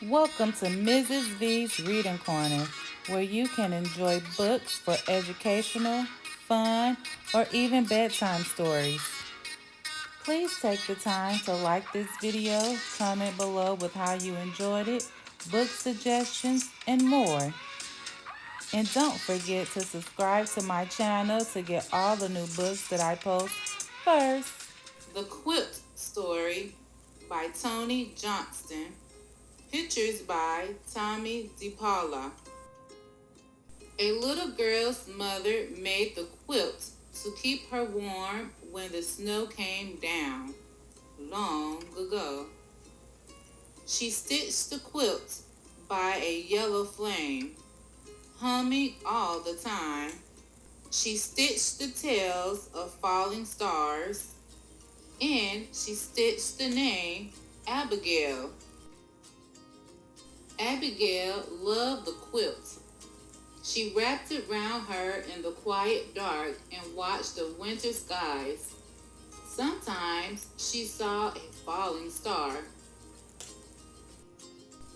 Welcome to Mrs. V's Reading Corner, where you can enjoy books for educational, fun, or even bedtime stories. Please take the time to like this video, comment below with how you enjoyed it, book suggestions, and more. And don't forget to subscribe to my channel to get all the new books that I post first. The Quilt Story by Tony Johnston. Pictures by Tommy DePaula. A little girl's mother made the quilt to keep her warm when the snow came down long ago. She stitched the quilt by a yellow flame, humming all the time. She stitched the tails of falling stars, and she stitched the name Abigail. Abigail loved the quilt. She wrapped it round her in the quiet dark and watched the winter skies. Sometimes she saw a falling star.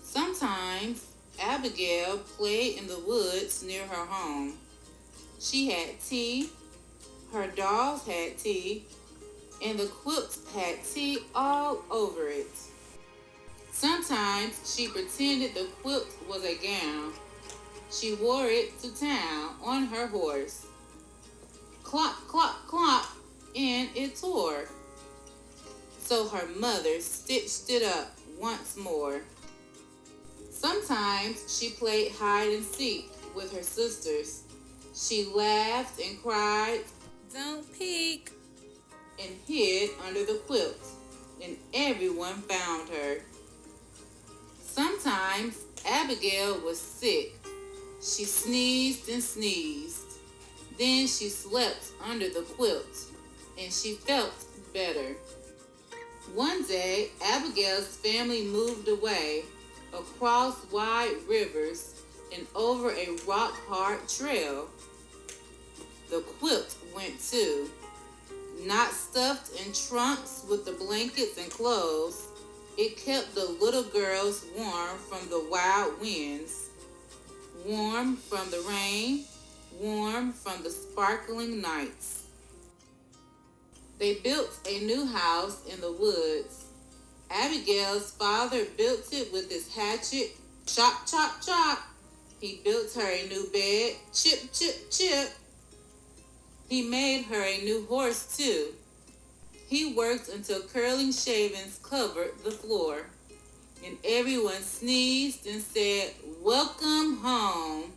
Sometimes Abigail played in the woods near her home. She had tea, her dolls had tea, and the quilt had tea all over it. Sometimes she pretended the quilt was a gown. She wore it to town on her horse. Clop, clop, clop, and it tore. So her mother stitched it up once more. Sometimes she played hide and seek with her sisters. She laughed and cried, "Don't peek," and hid under the quilt, and everyone found her. Sometimes Abigail was sick. She sneezed and sneezed. Then she slept under the quilt, and she felt better. One day, Abigail's family moved away across wide rivers and over a rock-hard trail. The quilt went too, not stuffed in trunks with the blankets and clothes. It kept the little girls warm from the wild winds, warm from the rain, warm from the sparkling nights. They built a new house in the woods. Abigail's father built it with his hatchet. Chop, chop, chop. He built her a new bed. Chip, chip, chip. He made her a new horse too. He worked until curling shavings covered the floor, and everyone sneezed and said, "Welcome home,"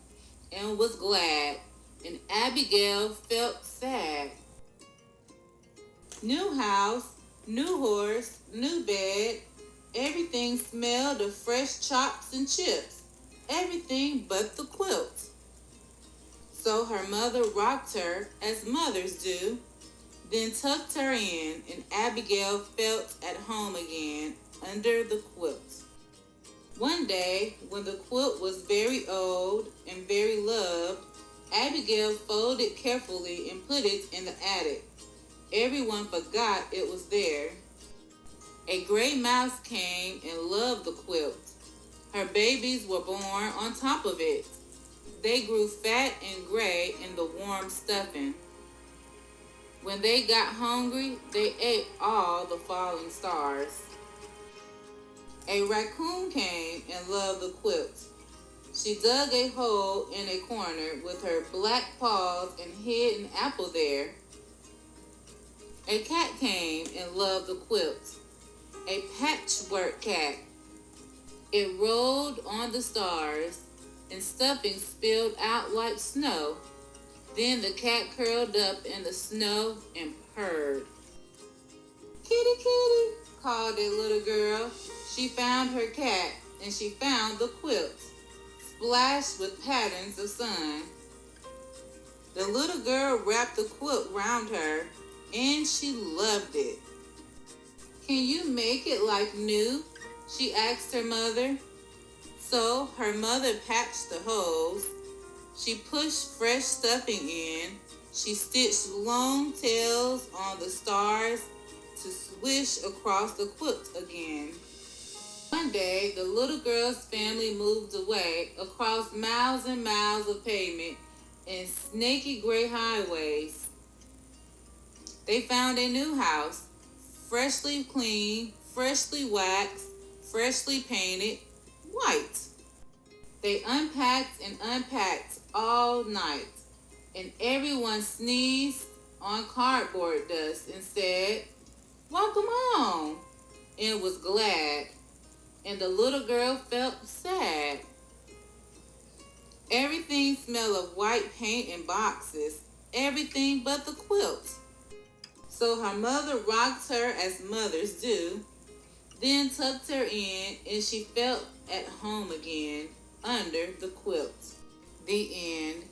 and was glad, and Abigail felt sad. New house, new horse, new bed. Everything smelled of fresh chops and chips. Everything but the quilt. So her mother rocked her as mothers do, then tucked her in, and Abigail felt at home again under the quilt. One day, when the quilt was very old and very loved, Abigail folded it carefully and put it in the attic. Everyone forgot it was there. A gray mouse came and loved the quilt. Her babies were born on top of it. They grew fat and gray in the warm stuffing. When they got hungry, they ate all the falling stars. A raccoon came and loved the quilt. She dug a hole in a corner with her black paws and hid an apple there. A cat came and loved the quilt. A patchwork cat. It rolled on the stars, and stuffing spilled out like snow. Then the cat curled up in the snow and purred. "Kitty, kitty," called a little girl. She found her cat, and she found the quilt, splashed with patterns of sun. The little girl wrapped the quilt round her, and she loved it. "Can you make it like new?" she asked her mother. So her mother patched the holes. She pushed fresh stuffing in. She stitched long tails on the stars to swish across the quilt again. One day, the little girl's family moved away across miles and miles of pavement and snaky gray highways. They found a new house, freshly cleaned, freshly waxed, freshly painted, white. They unpacked and unpacked all night, and everyone sneezed on cardboard dust and said, "Welcome home," and was glad. And the little girl felt sad. Everything smelled of white paint and boxes, everything but the quilt. So her mother rocked her as mothers do, then tucked her in, and she felt at home again under the quilt. The end.